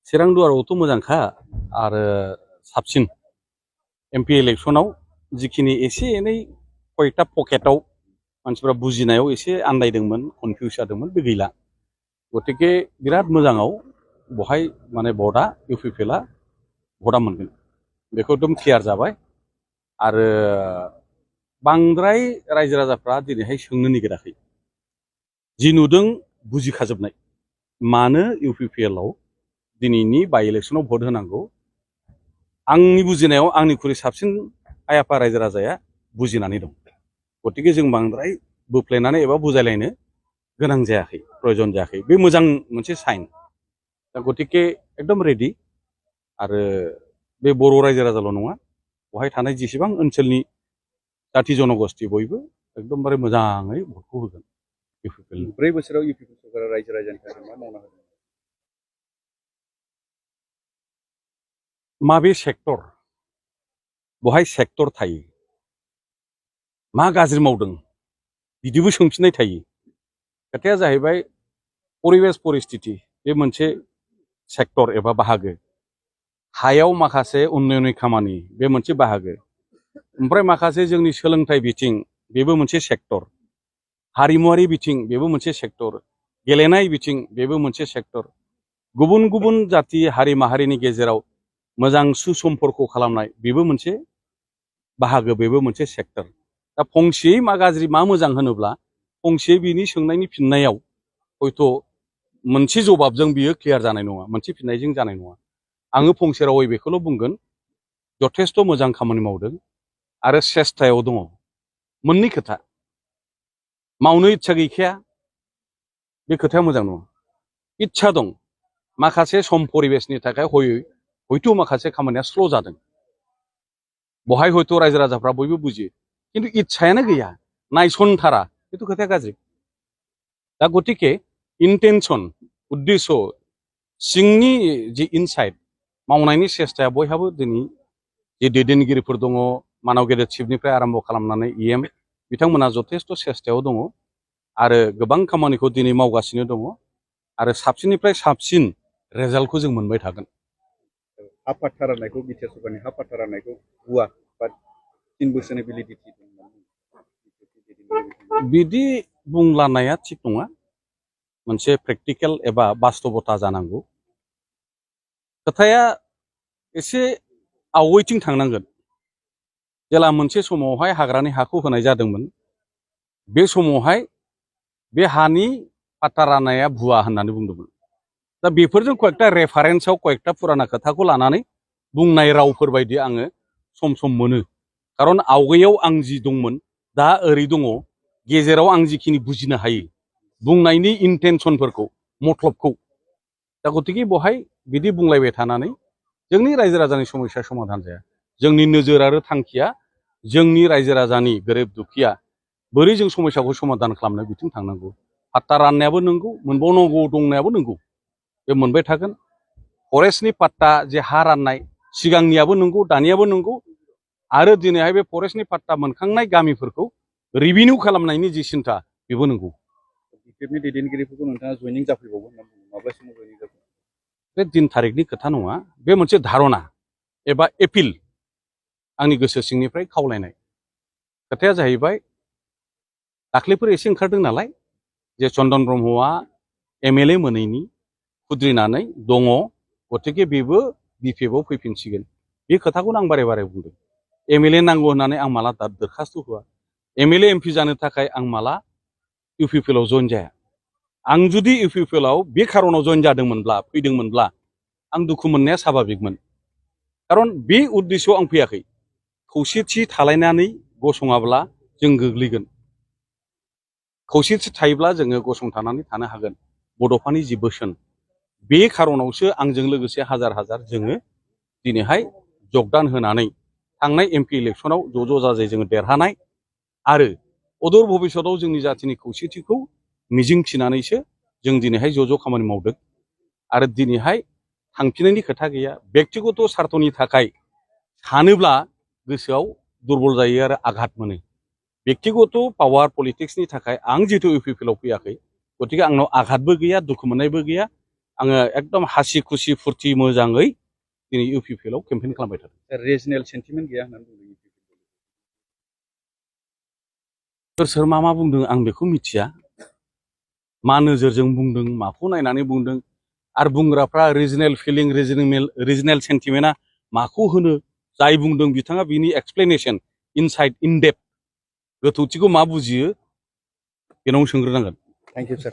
चिरां दुवारावथ' मोजांखा आरो साबसिन एमपि इलेक्सनाव जिखिनि एसे एनै कयटा पकेटाव मानसिफ्रा बुजिनायाव एसे आन्दायदोंमोन कनफिउस जादोंमोन बे गैला गतिके बिराद मोजाङाव बहाय माने भटआ इउपिपिएलआ भटआ मोनगोन बेखौ एकदम क्लियार जाबाय आरो बांद्राय रायजो राजाफ्रा दिनैहाय सोंनो नागिराखै जि नुदों बुजिखाजोबनाय मानो इउपिपिएलआव दिनैनि बाइ इलेक्सनाव भट होनांगौ आंनि बुजिनायाव आंनिख्रुइ साबसिन आइ आफा रायजो राजाया बुजिनानै दं गतिके जों बांद्राय बोफ्लेनानै एबा बुजायलायनो गोनां जायाखै प्रयजन जायाखै बे मोजां मोनसे साइन दा गतिके एकदम रेडि आरो बे बर' रायजो राजाल' नङा बहाय थानाय जेसेबां ओनसोलनि जाथि जनगोष्ठी बयबो एकदमबारे मोजाङै भटखौ होगोन इउपिपिएल 4 बोसोराव इउपिपि सरकारा रायजो राजानि थाखाय मा मावना होदों माबे सेक्टर बहाय सेक्टर थायो मा गाज्रि मावदों बिदिबो सोंफिननाय थायो खोथाया जाहैबाय परिबेश परिस्थिति बे मोनसे सेक्टर एबा बाहागो हायाव माखासे उन्नयननि खामानि बे मोनसे बाहागो ओमफ्राय माखासे जोंनि सोलोंथाइ बिथिं बेबो मोनसे सेक्टर हारिमुवारि बिथिं बेबो मोनसे सेक्टर गेलेनाय बिथिं बेबो मोनसे सेक्टर गुबुन गुबुन जाति हारि माहारिनि गेजेराव मोजां सुसम्पर्क खालामनाय बेबो मोनसे बाहागो बेबो मोनसे सेक्टर दा फंसेयै मा गाज्रि मा मोजां होनोब्ला फंसेयै बिनि सोंनायनि फिननायाव हयथ' मोनसे जवाबजों बियो क्लियार जानाय नङा मोनसे फिननायजों जानाय नङा आङो फंसे रावै बेखौल' बुंगोन जथेस्थ' मोजां खामानि मावदों आरो सेस्थायाव दङ मोननै खोथा मावनो इच्छा गैखाया बे खोथाया मोजां नङा इच्छा दं माखासे सम परिबेशनि थाखाय हयथ' माखासे खामानिया स्ल' जादों बहाय हयथ' रायजो राजाफ्रा बयबो बुजियो किन्तु इच्छायानो गैया नायसनथारा बेथ' खोथाया गाज्रि दा गतिके इन्टेनसन उद्देश्य सिंनि जि इनसाइट मावनायनि सेस्थाया बयहाबो दिनै जे दैदेनगिरिफोर दङ मानाव गेदेर चिफनिफ्राय आरम्भ खालामनानै इएम बिथांमोना जथेस्थ' सेस्थायाव दङ आरो गोबां खामानिखौ दिनै मावगासिनो दङ आरो साबसिननिफ्राय साबसिन रेजाल्टखौ जों मोनबाय थागोन हा पाट्टा राननायखौ बिटिआर सरकारनि हा पाट्टा राननायखौ होआ बा 3 बोसोरनि भेलिडिटि बिदि बुंलानाया थिग नङा मोनसे प्रेक्टिकेल एबा बास्तबता जानांगौ खोथाया एसे आवैथिं थांनांगोन जेला मोनसे समावहाय हाग्रानि हाखौ होनाय जादोंमोन बे समावहाय बे हानि पाट्टा राननाया भुवा होननानै बुंदोंमोन दा बेफोरजों कयेकटा रेफारेन्सआव कयेकटा फुराना खोथाखौ लानानै बुंनाय रावफोर बायदि आङो सम सम मोनो खारन आवगायाव आं जि दंमोन दा ओरै दङ गेजेराव आं जिखिनि बुजिनो हायो बुंनायनि इन्टेनसनफोरखौ मतलबखौ दा गतिके बहाय बिदि बुंलायबाय थानानै जोंनि रायजो राजानि समस्या समाधान जाया जोंनि नोजोर आरो थांखिया जोंनि रायजो राजानि गोरिब दुखिया बोरै जों समस्याखौ समाधान खालामनो बिथिं थांनांगौ पाट्टा राननायाबो नंगौ मोनबावनांगौ दंनायाबो नंगौ बे मोनबाय थागोन फरेस्टनि पाट्टा जे हा राननाय सिगांनियाबो नंगौ दानियाबो नंगौ आरो दिनैहाय बे फरेस्टनि पाट्टा मोनखांनाय गामिफोरखौ रिभिनिउ खालामनायनि जि सिन्था बेबो नंगौ बिटिआरनि दैदेनगिरिफोरखौ नोंथाङा जयनिं जाफैबावगोन होनना बुङो माब्ला समाव जयनिं जागोन बे दिन थारिखनि खोथा नङा बे मोनसे धारना एबा एपिल आंनि गोसो सिंनिफ्राय खावलायनाय खोथाया जाहैबाय दाख्लैफोर एसे ओंखारदों नालाय जे चन्दन ब्रह्मआ एमएलए मोनैनि खुद्रिनानै दङ गतिके बेबो बिपिएफआव फैफिनसिगोन बे खोथाखौनो आं बारे बारे बुंदों एमएलए नांगौ होननानै आं माला दरखास्त होआ एमएलए एमपि जानो थाखाय आं माला इउपिपिएलआव जइन जाया आं जुदि इउपिपिएलआव बे खारनाव जइन जादोंमोनब्ला फैदोंमोनब्ला आं दुखु मोननाया स्वाभाबिकमोन खारन बे उद्देश्यआव आं फैयाखै खौसेथि थालायनानै गसङाब्ला जों गोग्लैगोन खौसेथि थायोब्ला जोङो गसंथानानै थानो हागोन बड'फानि जि बोसोन बे खारनावसो आंजों लोगोसे हाजार हाजार जोङो दिनैहाय जगदान होनानै थांनाय एमपि इलेक्सनाव ज' जाजाय जोङो देरहानाय आरो अदूर भबिष्यतआव जोंनि जातिनि खौसेथिखौ मिजिंथिनानैसो जों दिनैहाय ज' खामानि मावदों आरो दिनैहाय थांफिननायनि खोथा गैया व्यक्तिगत स्वार्थनि थाखाय सानोब्ला गोसोआव दुर्बल जायो आरो आघात मोनो व्यक्तिगत पावार पलिटिक्सनि थाखाय आं जिहेतु इउपिपिएलआव फैयाखै गतिके आंनाव आघातबो गैया दुखु मोननायबो गैया आङो एकदम हासि खुसि फुरथि मोजाङै दिनै इउपिपिएलआव केम्पेइन खालामबाय थादों। रिजनेल सेन्टिमेन्ट गैया होननानै बुंदों। सोर मा बुंदों आं बेखौ मिथिया, मा नोजोरजों बुंदों, माखौ नायनानै बुंदों, आरो बुंग्राफ्रा रिजनेल फिलिं, रिजनेल सेन्टिमेन्टआ माखौ होनो, जाय बुंदों बिथाङा बिनि एक्सप्लेनेसन इनसाइड इन डेप्थ गोथौथिखौ मा बुजियो बेनाव सोंग्रोनांगोन। Thank you sir.